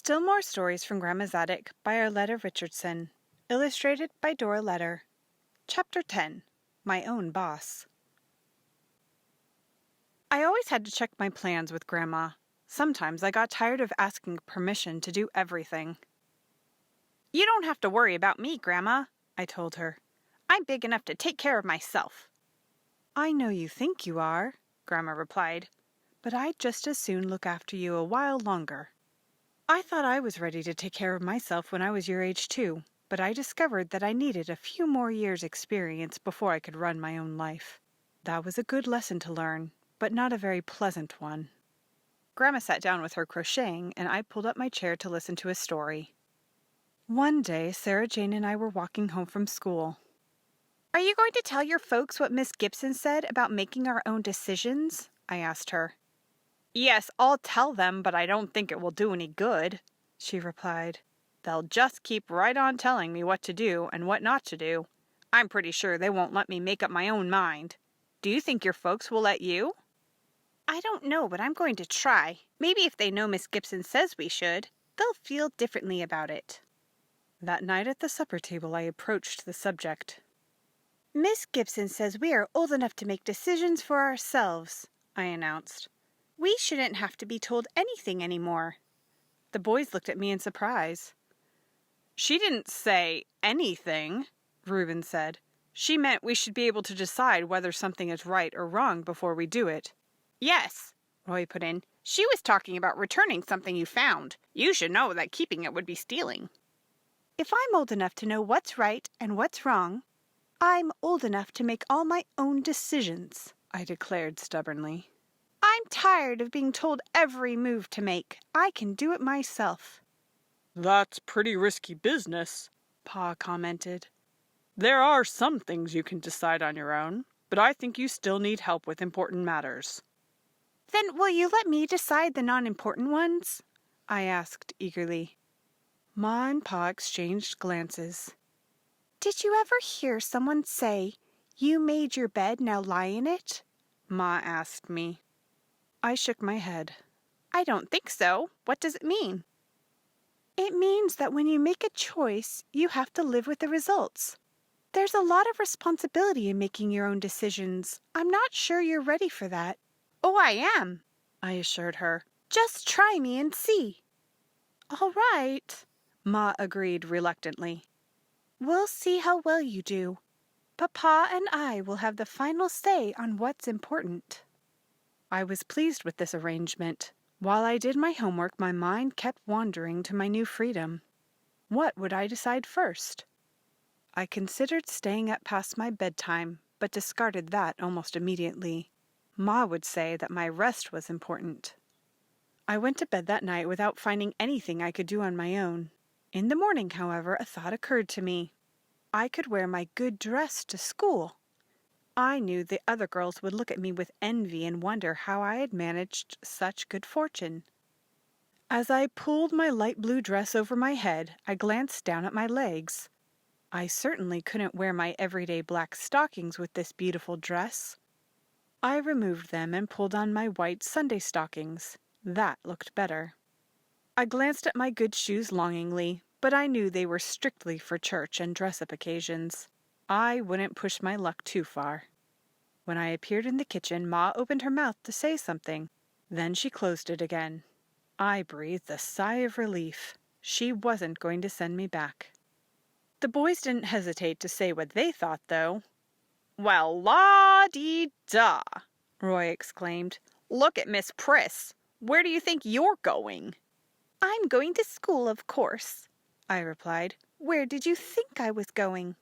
Still More Stories from Grandma's Attic by Arleta Richardson. Illustrated by Dora. Chapter 10. My Own Boss. I always had to check my plans with Grandma. Sometimes I got tired of asking permission to do everything. "You don't have to worry about me, Grandma," I told her. "I'm big enough to take care of myself." "I know you think you are," Grandma replied, "but I'd just as soon look after you a while longer." I thought I was ready to take care of myself when I was your age too, but I discovered that I needed a few more years' experience before I could run my own life. That was a good lesson to learn, but not a very pleasant one. Grandma sat down with her crocheting, and I pulled up my chair to listen to a story. One day, Sarah Jane and I were walking home from school. "Are you going to tell your folks what Miss Gibson said about making our own decisions?" I asked her. "Yes, I'll tell them, but I don't think it will do any good," she replied. "They'll just keep right on telling me what to do and what not to do. I'm pretty sure they won't let me make up my own mind. Do you think your folks will let you?" "I don't know, but I'm going to try. Maybe if they know Miss Gibson says we should, they'll feel differently about it." That night at the supper table I approached the subject. "Miss Gibson says we are old enough to make decisions for ourselves," I announced. "We shouldn't have to be told anything anymore." The boys looked at me in surprise. "She didn't say anything," Reuben said. "She meant we should be able to decide whether something is right or wrong before we do it." "Yes," Roy put in. "She was talking about returning something you found. You should know that keeping it would be stealing." "If I'm old enough to know what's right and what's wrong, I'm old enough to make all my own decisions," I declared stubbornly. "I'm tired of being told every move to make. I can do it myself." "That's pretty risky business," Pa commented. "There are some things you can decide on your own, but I think you still need help with important matters." "Then will you let me decide the non-important ones?" I asked eagerly. Ma and Pa exchanged glances. "Did you ever hear someone say, 'You made your bed, now lie in it'?" Ma asked me. I shook my head. "I don't think so. What does it mean?" "It means that when you make a choice, you have to live with the results. There's a lot of responsibility in making your own decisions. I'm not sure you're ready for that." "Oh, I am," I assured her. "Just try me and see." "All right," Ma agreed reluctantly. "We'll see how well you do. Papa and I will have the final say on what's important." I was pleased with this arrangement. While I did my homework, my mind kept wandering to my new freedom. What would I decide first? I considered staying up past my bedtime, but discarded that almost immediately. Ma would say that my rest was important. I went to bed that night without finding anything I could do on my own. In the morning, however, a thought occurred to me. I could wear my good dress to school. I knew the other girls would look at me with envy and wonder how I had managed such good fortune. As I pulled my light blue dress over my head, I glanced down at my legs. I certainly couldn't wear my everyday black stockings with this beautiful dress. I removed them and pulled on my white Sunday stockings. That looked better. I glanced at my good shoes longingly, but I knew they were strictly for church and dress-up occasions. I wouldn't push my luck too far. When I appeared in the kitchen, Ma opened her mouth to say something. Then she closed it again. I breathed a sigh of relief. She wasn't going to send me back. The boys didn't hesitate to say what they thought, though. "Well, la-dee-da!" Roy exclaimed. "Look at Miss Priss. Where do you think you're going?" "I'm going to school, of course," I replied. "Where did you think I was going?"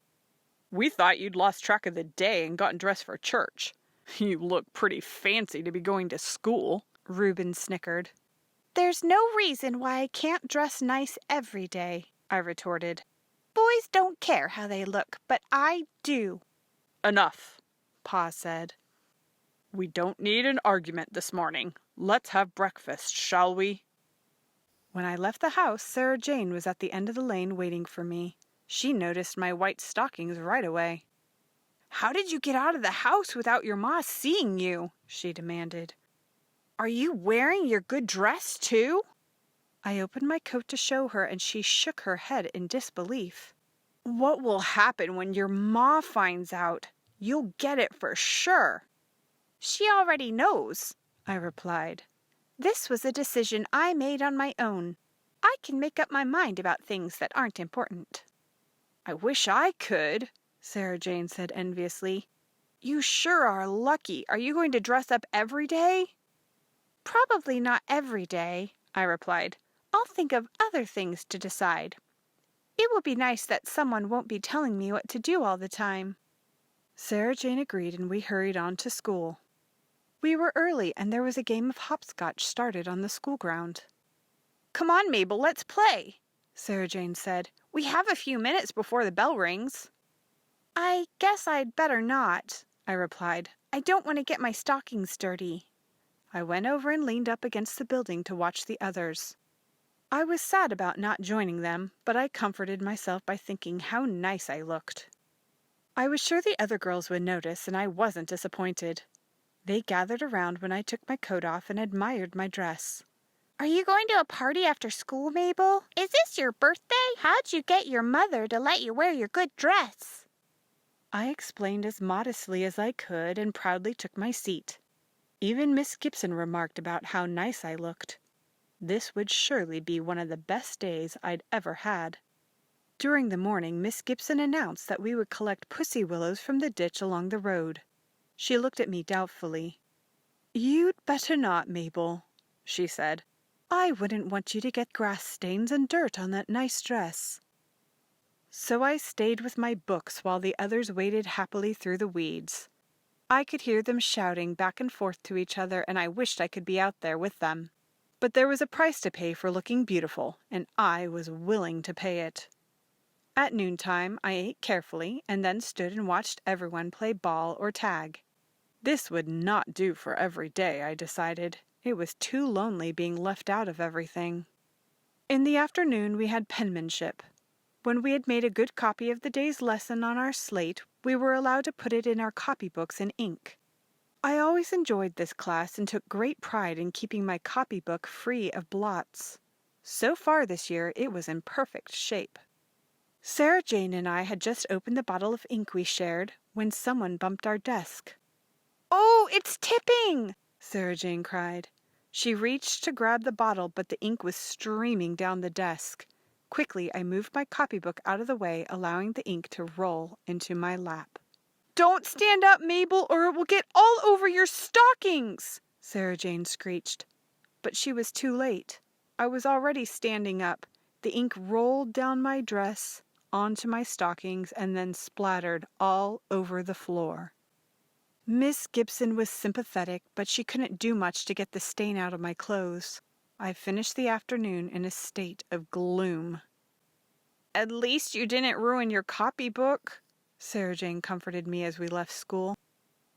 "We thought you'd lost track of the day and gotten dressed for church. You look pretty fancy to be going to school," Reuben snickered. "There's no reason why I can't dress nice every day," I retorted. "Boys don't care how they look, but I do." "Enough," Pa said. "We don't need an argument this morning. Let's have breakfast, shall we?" When I left the house, Sarah Jane was at the end of the lane waiting for me. She noticed my white stockings right away. "How did you get out of the house without your ma seeing you?" she demanded. "Are you wearing your good dress, too?" I opened my coat to show her, and she shook her head in disbelief. What will happen when your ma finds out? You'll get it for sure. She already knows, I replied. This was a decision I made on my own. I can make up my mind about things that aren't important. I wish I could, Sarah Jane said enviously. You sure are lucky. Are you going to dress up every day? Probably not every day, I replied. I'll think of other things to decide. It will be nice that someone won't be telling me what to do all the time. Sarah Jane agreed, and we hurried on to school. We were early, and there was a game of hopscotch started on the school ground. Come on, Mabel, let's play, Sarah Jane said. We have a few minutes before the bell rings. I guess I'd better not, I replied. I don't want to get my stockings dirty. I went over and leaned up against the building to watch the others. I was sad about not joining them, but I comforted myself by thinking how nice I looked. I was sure the other girls would notice, and I wasn't disappointed. They gathered around when I took my coat off and admired my dress. Are you going to a party after school, Mabel? Is this your birthday? How'd you get your mother to let you wear your good dress? I explained as modestly as I could and proudly took my seat. Even Miss Gibson remarked about how nice I looked. This would surely be one of the best days I'd ever had. During the morning, Miss Gibson announced that we would collect pussy willows from the ditch along the road. She looked at me doubtfully. "You'd better not, Mabel," she said. "I wouldn't want you to get grass stains and dirt on that nice dress." So I stayed with my books while the others waded happily through the weeds. I could hear them shouting back and forth to each other, and I wished I could be out there with them. But there was a price to pay for looking beautiful, and I was willing to pay it. At noontime, I ate carefully and then stood and watched everyone play ball or tag. This would not do for every day, I decided. It was too lonely being left out of everything. In the afternoon, we had penmanship. When we had made a good copy of the day's lesson on our slate, we were allowed to put it in our copybooks in ink. I always enjoyed this class and took great pride in keeping my copybook free of blots. So far this year, it was in perfect shape. Sarah Jane and I had just opened the bottle of ink we shared when someone bumped our desk. "Oh, it's tipping!" Sarah Jane cried. She reached to grab the bottle, but the ink was streaming down the desk. Quickly, I moved my copybook out of the way, allowing the ink to roll into my lap. "Don't stand up, Mabel, or it will get all over your stockings!" Sarah Jane screeched. But she was too late. I was already standing up. The ink rolled down my dress, onto my stockings, and then splattered all over the floor. Miss Gibson was sympathetic, but she couldn't do much to get the stain out of my clothes. I finished the afternoon in a state of gloom. "At least you didn't ruin your copybook," Sarah Jane comforted me as we left school.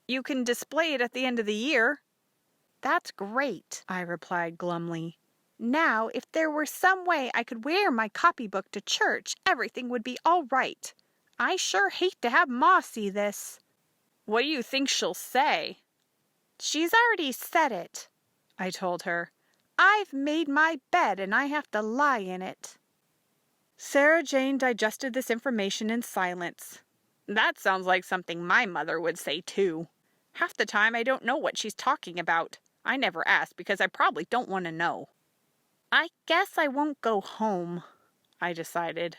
"You can display it at the end of the year." "That's great," I replied glumly. "Now, if there were some way I could wear my copybook to church, everything would be all right. I sure hate to have Ma see this." "What do you think she'll say?" "She's already said it," I told her. "I've made my bed and I have to lie in it." Sarah Jane digested this information in silence. "That sounds like something my mother would say, too. Half the time I don't know what she's talking about. I never ask because I probably don't want to know." "I guess I won't go home," I decided.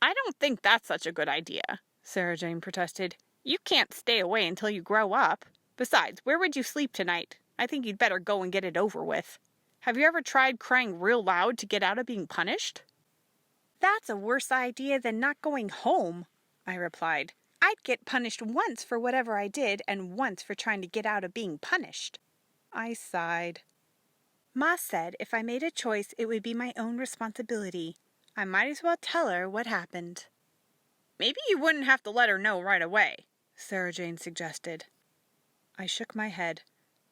"I don't think that's such a good idea," Sarah Jane protested. "You can't stay away until you grow up. Besides, where would you sleep tonight? I think you'd better go and get it over with. Have you ever tried crying real loud to get out of being punished?" "That's a worse idea than not going home," I replied. "I'd get punished once for whatever I did and once for trying to get out of being punished." I sighed. Ma said if I made a choice, it would be my own responsibility. I might as well tell her what happened. "Maybe you wouldn't have to let her know right away," Sarah Jane suggested. I shook my head.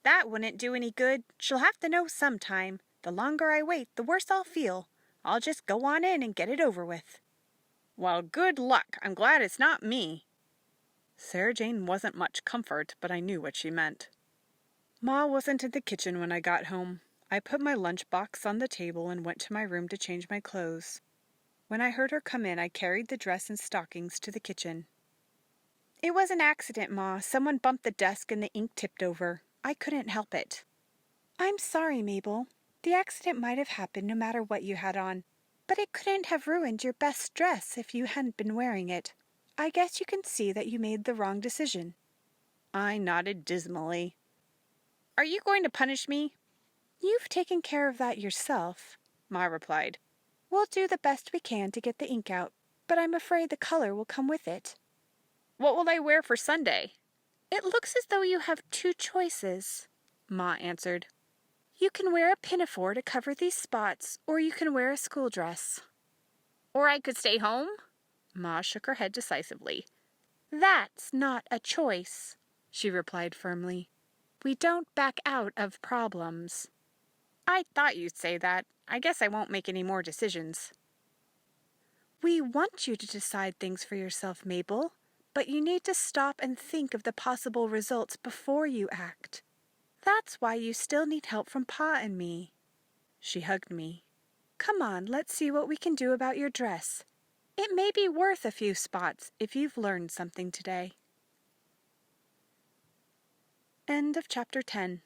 "That wouldn't do any good. She'll have to know sometime. The longer I wait, the worse I'll feel. I'll just go on in and get it over with." "Well, good luck. I'm glad it's not me." Sarah Jane wasn't much comfort, but I knew what she meant. Ma wasn't in the kitchen when I got home. I put my lunchbox on the table and went to my room to change my clothes. When I heard her come in, I carried the dress and stockings to the kitchen. It was an accident, Ma. Someone bumped the desk and the ink tipped over. I couldn't help it. I'm sorry, Mabel. The accident might have happened no matter what you had on, but it couldn't have ruined your best dress if you hadn't been wearing it. I guess you can see that you made the wrong decision. I nodded dismally. Are you going to punish me? You've taken care of that yourself, Ma replied. We'll do the best we can to get the ink out, but I'm afraid the color will come with it. What will I wear for Sunday? It looks as though you have two choices, Ma answered. You can wear a pinafore to cover these spots, or you can wear a school dress. Or I could stay home? Ma shook her head decisively. That's not a choice, she replied firmly. We don't back out of problems. I thought you'd say that. I guess I won't make any more decisions. We want you to decide things for yourself, Mabel, but you need to stop and think of the possible results before you act. That's why you still need help from Pa and me. She hugged me. Come on, let's see what we can do about your dress. It may be worth a few spots if you've learned something today. End of chapter 10.